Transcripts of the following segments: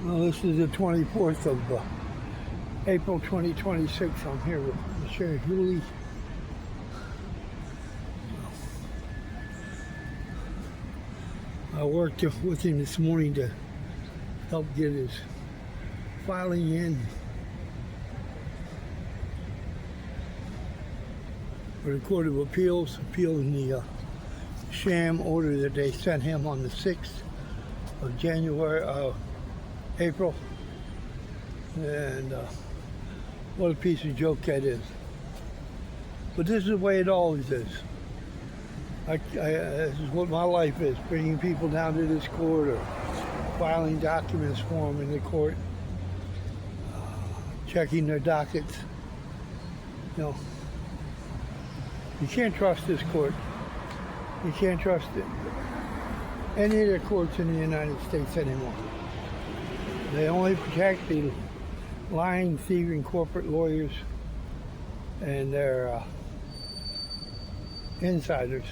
Well, this is the 24th of April 2026. I'm here with Sheriff Yulee. I worked with him this morning to help get his filing in for the Court of Appeals, appealing the sham order that they sent him on the 6th of April. And what a piece of joke that is. But this is the way it always is. This is what my life is, bringing people down to this court or filing documents for them in the court, checking their dockets. You know, you can't trust this court. You can't trust it. Any of the courts in the United States anymore. They only protect the lying, thieving corporate lawyers and their insiders.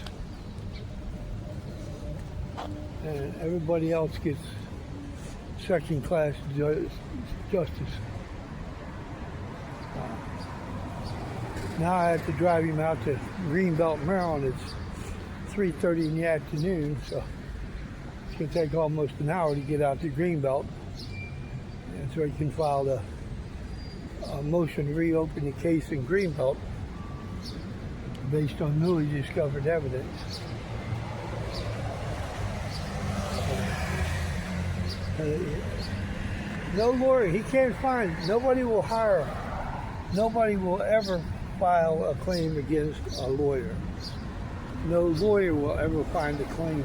And everybody else gets second-class justice. Now I have to drive him out to Greenbelt, Maryland. It's 3:30 in the afternoon, so it's going to take almost an hour to get out to Greenbelt. And so he can file a motion to reopen the case in Greenbelt based on newly discovered evidence. No lawyer, he can't find, nobody will hire, nobody will ever file a claim against a lawyer. No lawyer will ever find a claim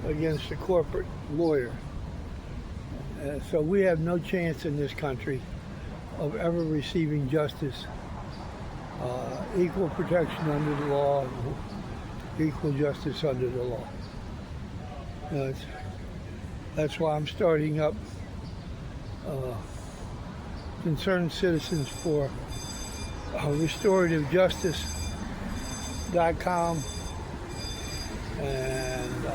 against a corporate lawyer. So we have no chance in this country of ever receiving justice, equal protection under the law, equal justice under the law. That's why I'm starting up Concerned Citizens for RestorativeJustice.com, and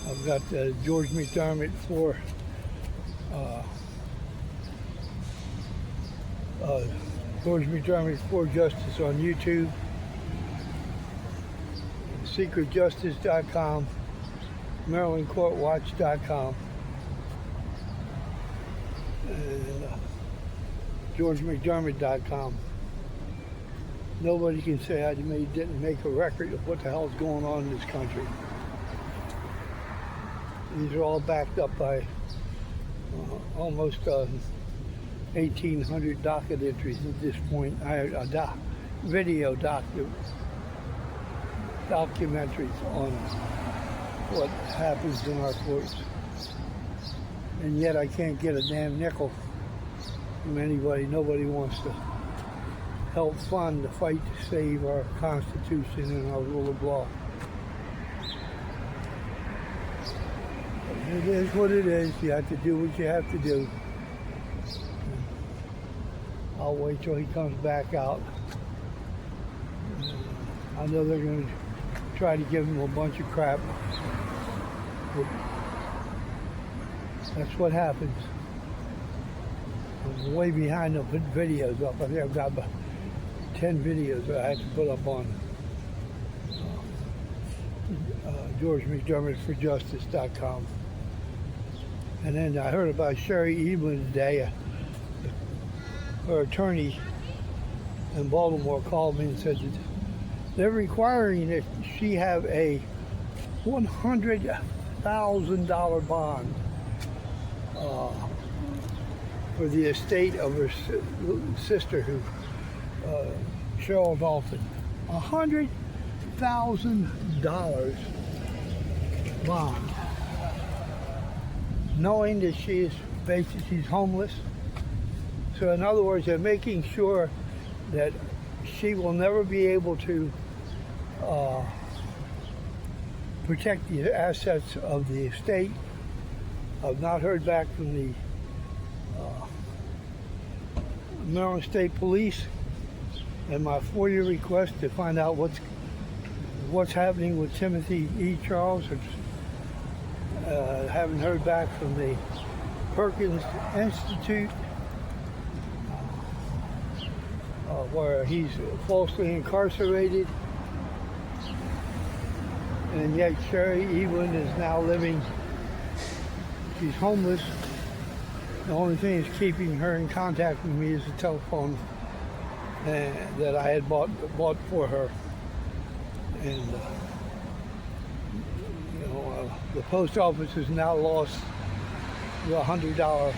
I've got George McDermott for Justice on YouTube, SecretJustice.com, MarylandCourtWatch.com, and GeorgeMcDermott.com. Nobody can say I didn't make a record of what the hell's going on in this country. These are all backed up by almost 1,800 docket entries at this point. Video documentaries on what happens in our courts. And yet I can't get a damn nickel from anybody. Nobody wants to help fund the fight to save our Constitution and our rule of law. It is what it is. You have to do what you have to do. I'll wait till he comes back out. I know they're going to try to give him a bunch of crap. But that's what happens. I'm way behind to put videos up. I think I've got about 10 videos that I have to put up on GeorgeMcDermottForJustice.com. And then I heard about Sherry Evelyn today. Her attorney in Baltimore called me and said that they're requiring that she have a $100,000 bond for the estate of her sister, Cheryl Dalton. $100,000 bond, knowing that she's homeless. So in other words, they're making sure that she will never be able to protect the assets of the estate. I've not heard back from the Maryland State Police, and my FOIA request to find out what's happening with Timothy E. Charles. Haven't heard back from the Perkins Institute, where he's falsely incarcerated. And yet Sherry Evelyn is now living, she's homeless. The only thing that's keeping her in contact with me is the telephone that I had bought for her. And the post office has now lost the $100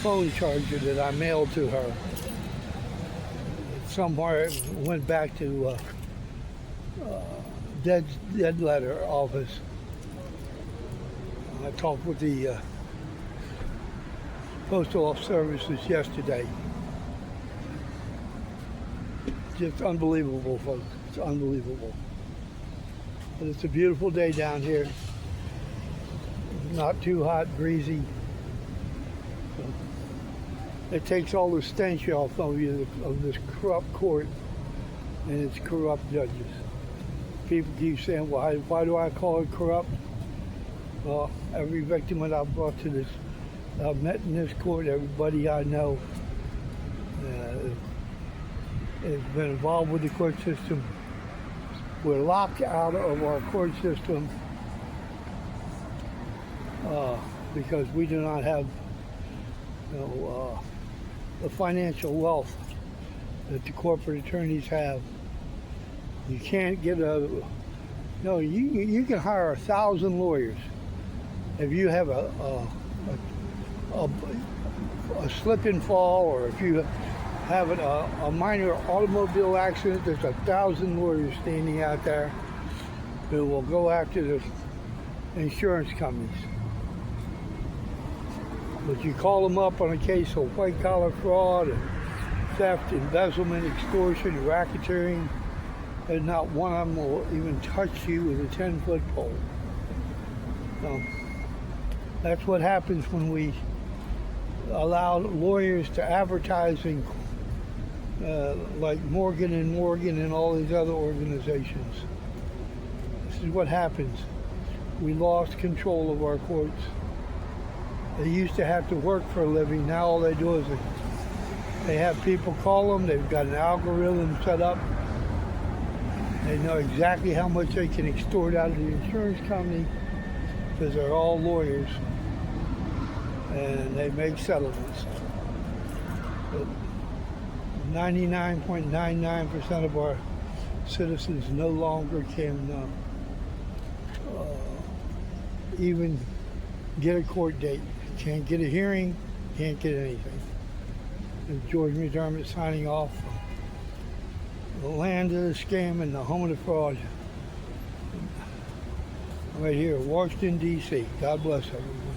phone charger that I mailed to her. Somewhere it went back to dead letter office. I talked with the postal services yesterday. Just unbelievable, folks. It's unbelievable. But it's a beautiful day down here. Not too hot, breezy. It takes all the stench off of you of this corrupt court and its corrupt judges. People keep saying, well, why do I call it corrupt? Well, every victim that I've brought to this, I've met in this court, everybody I know has been involved with the court system. We're locked out of our court system because we do not have the financial wealth that the corporate attorneys have. You can't get you can hire 1,000 lawyers. If you have a slip and fall, or if you have a minor automobile accident, there's 1,000 lawyers standing out there who will go after the insurance companies. But you call them up on a case of white-collar fraud, and theft, embezzlement, extortion, racketeering, and not one of them will even touch you with a 10-foot pole. So that's what happens when we allow lawyers to advertise in, like Morgan and Morgan and all these other organizations. This is what happens. We lost control of our courts. They used to have to work for a living. Now all they do is they have people call them. They've got an algorithm set up. They know exactly how much they can extort out of the insurance company because they're all lawyers and they make settlements. But 99.99% of our citizens no longer can even get a court date. Can't get a hearing, can't get anything. And George McDermott signing off. The land of the scam and the home of the fraud. Right here, Washington, D.C. God bless everyone.